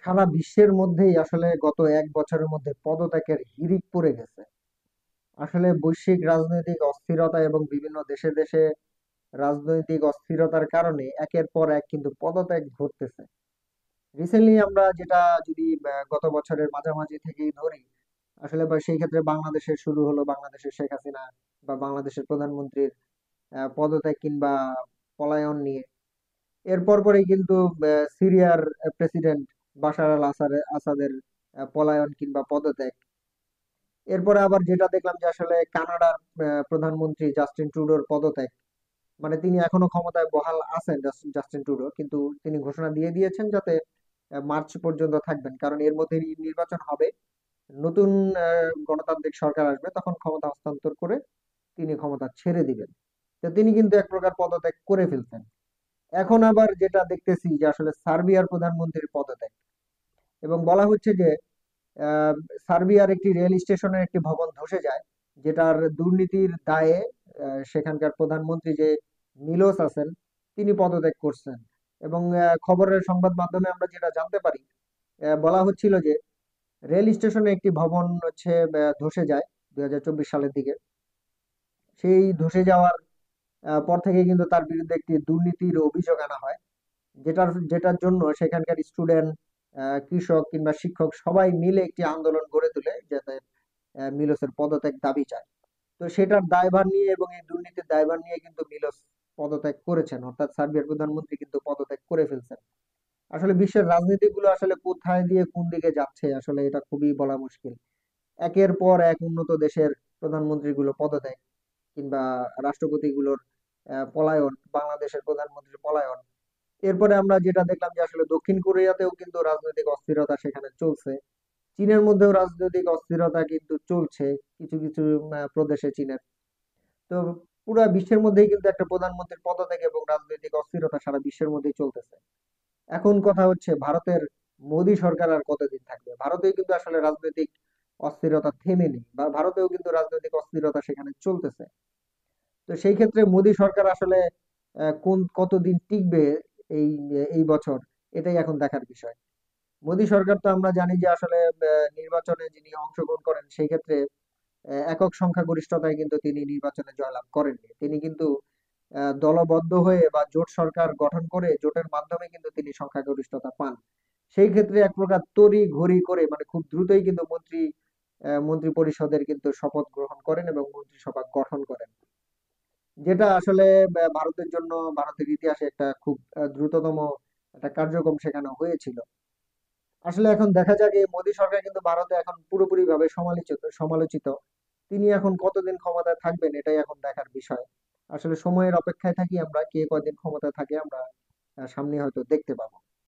সারা বিশ্বের মধ্যেই আসলে গত এক বছরের মধ্যে পদত্যাগের হিড়িক পড়ে গেছে। আসলে বৈশ্বিক রাজনৈতিক অস্থিরতা এবং বিভিন্ন দেশে দেশে রাজনৈতিক অস্থিরতার কারণে একের পর এক কিন্তু পদত্যাগ ঘটতেছে। রিসেন্টলি আমরা যেটা যদি গত বছরের মাঝামাঝি থেকেই ধরি, আসলে বা সেই ক্ষেত্রে বাংলাদেশের শুরু হলো বাংলাদেশের শেখ হাসিনা বা বাংলাদেশের প্রধানমন্ত্রীর পদত্যাগ কিংবা পলায়ন নিয়ে। এরপর পরেই কিন্তু সিরিয়ার প্রেসিডেন্ট বাশার আল আসাদের পলায়ন কিংবা পদত্যাগ। এরপরে আবার যেটা দেখলাম যে আসলে কানাডার প্রধানমন্ত্রী জাস্টিন ট্রুডোর পদত্যাগ। মানে তিনি এখনো ক্ষমতায় বহাল আছেন জাস্টিন ট্রুডো, কিন্তু তিনি ঘোষণা দিয়ে দিয়েছেন যাতে মার্চ পর্যন্ত থাকবেন, কারণ এর মধ্যে নির্বাচন হবে। নতুন গণতান্ত্রিক সরকার আসবে, তখন ক্ষমতা হস্তান্তর করে তিনি ক্ষমতা ছেড়ে দিবেন। তো তিনি কিন্তু এক প্রকার পদত্যাগ করে ফেলছেন। এখন আবার যেটা দেখতেছি যে আসলে সার্বিয়ার প্রধানমন্ত্রীর পদত্যাগ, এবং বলা হচ্ছে যে আহ, সার্বিয়ার একটি রেল স্টেশনের একটি ভবন ধসে যায়, যেটার দুর্নীতির দায়ে সেখানকার প্রধানমন্ত্রী যে মিলোস আছেন তিনি পদত্যাগ করছেন। এবং খবরের সংবাদ মাধ্যমে আমরা যেটা জানতে পারি, বলা হচ্ছিল যে রেল স্টেশনে একটি ভবন হচ্ছে ধসে যায় 2024 সালের দিকে। সেই ধসে যাওয়ার পর থেকে কিন্তু তার বিরুদ্ধে একটি দুর্নীতির অভিযোগ আনা হয়, যেটার জন্য সেখানকার স্টুডেন্ট, কৃষক কিংবা শিক্ষক সবাই মিলে একটি আন্দোলন গড়ে তোলে, যাতে মিলোসের পদত্যাগ দাবি চায়। তো সেটার দায়ভার নিয়ে এবং এই দুর্নীতির দায়ভার নিয়ে কিন্তু মিলোস পদত্যাগ করেছেন, অর্থাৎ সার্বিয়ার প্রধানমন্ত্রী কিন্তু পদত্যাগ করে ফেলছেন। আসলে বিশ্বের রাজনীতিগুলো আসলে কোথায় দিয়ে কোন দিকে যাচ্ছে আসলে এটা খুবই বলা মুশকিল। একের পর এক উন্নত দেশের প্রধানমন্ত্রীগুলো পদত্যাগ কিংবা রাষ্ট্রপতিগুলোর পলায়ন, বাংলাদেশের প্রধানমন্ত্রীর পলায়ন। এরপরে আমরা যেটা দেখলাম যে আসলে দক্ষিণ কোরিয়াতেও কিন্তু রাজনৈতিক অস্থিরতা সেখানে চলছে। চীনের মধ্যেও রাজনৈতিক অস্থিরতা কিন্তু চলছে কিছু কিছু প্রদেশে চীনের। তো পুরা বিশ্বের মধ্যেই কিন্তু একটা প্রধানমন্ত্রীর পদত্যাগ এবং রাজনৈতিক অস্থিরতা সারা বিশ্বের মধ্যেই চলতেছে। এখন কথা হচ্ছে ভারতের মোদী সরকার আর কতদিন থাকবে। ভারতেও কিন্তু আসলে রাজনৈতিক অস্থিরতা থেমেনি, বা ভারতেও কিন্তু রাজনৈতিক অস্থিরতা সেখানে চলতেছে। তো সেই ক্ষেত্রে মোদী সরকার আসলে কোন কতদিন টিকবে এই এই বছর, এটাই এখন দেখার বিষয়। মোদী সরকার তো আমরা জানি যে আসলে নির্বাচনে যিনি অংশগ্রহণ করেন সেই ক্ষেত্রে একক সংখ্যাগরিষ্ঠতায় কিন্তু তিনি নির্বাচনে জয়লাভ করেননি। তিনি কিন্তু দলবদ্ধ হয়ে বা জোট সরকার গঠন করে জোটের মাধ্যমে কিন্তু তিনি সংখ্যাগরিষ্ঠতা পান। সেই ক্ষেত্রে এক প্রকার তড়ি ঘড়ি করে মানে খুব দ্রুতই কিন্তু মন্ত্রী পরিষদের কিন্তু শপথ গ্রহণ করেন এবং মন্ত্রিসভা গঠন করেন, যেটা আসলে ভারতের জন্য ভারতের ইতিহাসে একটা খুব দ্রুততম একটা কার্যক্রম সেখানে হয়েছিল। আসলে এখন দেখা যাক, এই মোদী সরকার কিন্তু ভারতে এখন পুরোপুরি ভাবে সমালোচিত। তিনি এখন কতদিন ক্ষমতায় থাকবেন এটাই এখন দেখার বিষয়। আসলে সময়ের অপেক্ষায় থাকি আমরা, কে কয়দিন ক্ষমতায় থাকে আমরা সামনে হয়তো দেখতে পাবো।